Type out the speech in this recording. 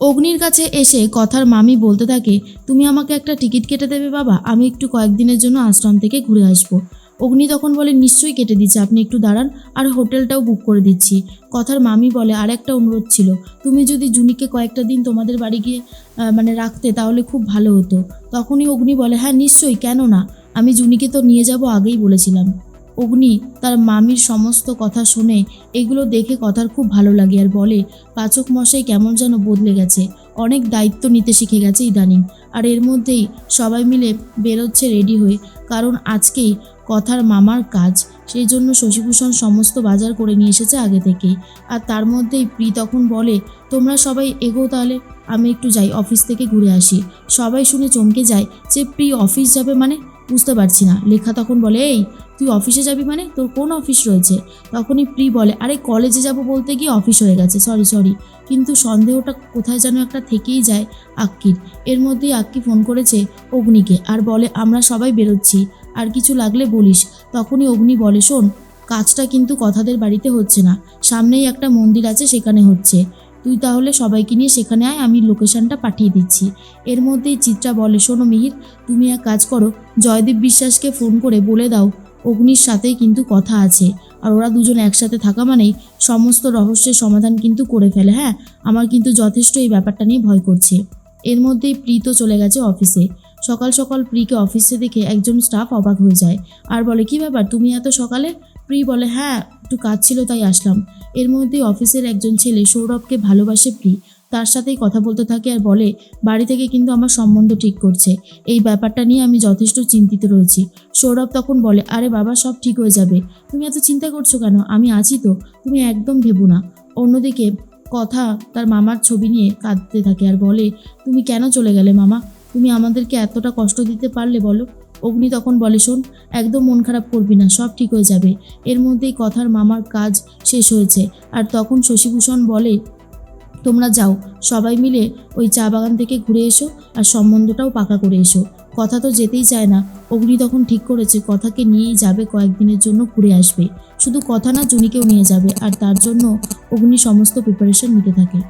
অগ্নির কাছে এসে কথার মামি বলতে থাকে, তুমি আমাকে একটা টিকিট কেটে দেবে বাবা, আমি একটু কয়েকদিনের জন্য আশ্রম থেকে ঘুরে আসবো। অগ্নি তখন বলে, নিশ্চয়ই কেটে দিচ্ছি, আপনি একটু দাঁড়ান, আর হোটেলটাও বুক করে দিচ্ছি। কথার মামি বলে, আর একটা অনুরোধ ছিল, তুমি যদি জুনিকে কয়েকটা দিন তোমাদের বাড়ি গিয়ে রাখতে তাহলে খুব ভালো হতো। তখনই অগ্নি বলে, হ্যাঁ নিশ্চয়ই, কেন না, আমি জুনিকে তো নিয়ে যাব, আগেই বলেছিলাম। অগ্নি তার মামির সমস্ত কথা শুনে এগুলো দেখে কথার খুব ভালো লাগে আর বলে, পাচক মশাই কেমন যেন বদলে গেছে, অনেক দায়িত্ব নিতে শিখে গেছে ইদানিং। আর এর মধ্যেই সবাই মিলে বেরোচ্ছে রেডি হয়ে, কারণ আজকেই কথার মামার কাজ, সেই জন্য শশীভূষণ সমস্ত বাজার করে নিয়ে এসেছে আগে থেকেই। আর তার মধ্যেই প্রি তখন বলে, তোমরা সবাই এগো তাহলে, আমি একটু যাই, অফিস থেকে ঘুরে আসি। সবাই শুনে চমকে যায় যে প্রি অফিস যাবে মানে, বুঝতে পারছি না। লেখা তখন বলে, এই তুই অফিসে যাবি মানে, তোর কোন অফিস রয়েছে? তখনই প্রি বলে, আরে কলেজে যাব বলতে গিয়ে অফিস হয়ে গেছে, সরি। কিন্তু সন্দেহটা কোথায় যেন একটা থেকেই যায় আক্কির। এর মধ্যেই আক্কি ফোন করেছে অগ্নিকে আর বলে, আমরা সবাই বেরোচ্ছি, আর কিছু লাগলে বলিস। তখনই অগ্নি বলে, শোন, কাজটা কিন্তু কথাদের বাড়িতে হচ্ছে না, সামনেই একটা মন্দির আছে, সেখানে হচ্ছে। তুই তাহলে সবাইকে নিয়ে সেখানে আয়, আমি লোকেশনটা পাঠিয়ে দিচ্ছি। এর মধ্যেই চিত্রা বলে, শোনো মিহির, তুমি এক কাজ করো, জয়দীপ বিশ্বাসকে ফোন করে বলে দাও অগ্নির সাথেই কিন্তু কথা আছে, আর ওরা দুজন একসাথে থাকা মানেই সমস্ত রহস্যের সমাধান কিন্তু করে ফেলে। হ্যাঁ, আমার কিন্তু যথেষ্ট এই ব্যাপারটা নিয়ে ভয় করছে। এর মধ্যেই প্রী তো চলে গেছে অফিসে। সকাল সকাল প্রিকে অফিসে দেখে একজন স্টাফ অবাক হয়ে যায় আর বলে, কি ব্যাপার, তুমি এত সকালে? প্রি বলে, হ্যাঁ একটু কাজ ছিল তাই আসলাম। এর মধ্যেই অফিসের একজন ছেলে সৌরভকে ভালোবাসে প্রি, তার সাথেই কথা বলতে থাকে আর বলে, বাড়ি থেকে কিন্তু আমার সম্বন্ধ ঠিক করছে, এই ব্যাপারটা নিয়ে আমি যথেষ্ট চিন্তিত রয়েছি। সৌরভ তখন বলে, আরে বাবা, সব ঠিক হয়ে যাবে, তুমি এত চিন্তা করছো কেন, আমি আছি তো, তুমি একদম ভেবো না। অন্যদিকে কথা তার মামার ছবি নিয়ে কাঁদতে থাকে আর বলে, তুমি কেন চলে গেলে মামা, তুমি আমাদেরকে এতটা কষ্ট দিতে পারলে বলো? অগ্নি তখন বলে, শোন, একদম মন খারাপ করবি না, সব ঠিক হয়ে যাবে। এর মধ্যেই কথার মামার কাজ শেষ হয়েছে। আর তখন শশীভূষণ বলে, তোমরা যাও, সবাই মিলে ওই চা বাগান থেকে ঘুরে এসো আর সম্বন্ধটাও পাকা করে এসো। কথা তো যেতেই চায় না। অগ্নি তখন ঠিক করেছে কথাকে নিয়েই যাবে, কয়েকদিনের জন্য ঘুরে আসবে। শুধু কথা না, জুনিকেও নিয়ে যাবে, আর তার জন্য অগ্নি সমস্ত প্রিপারেশন নিতে থাকে।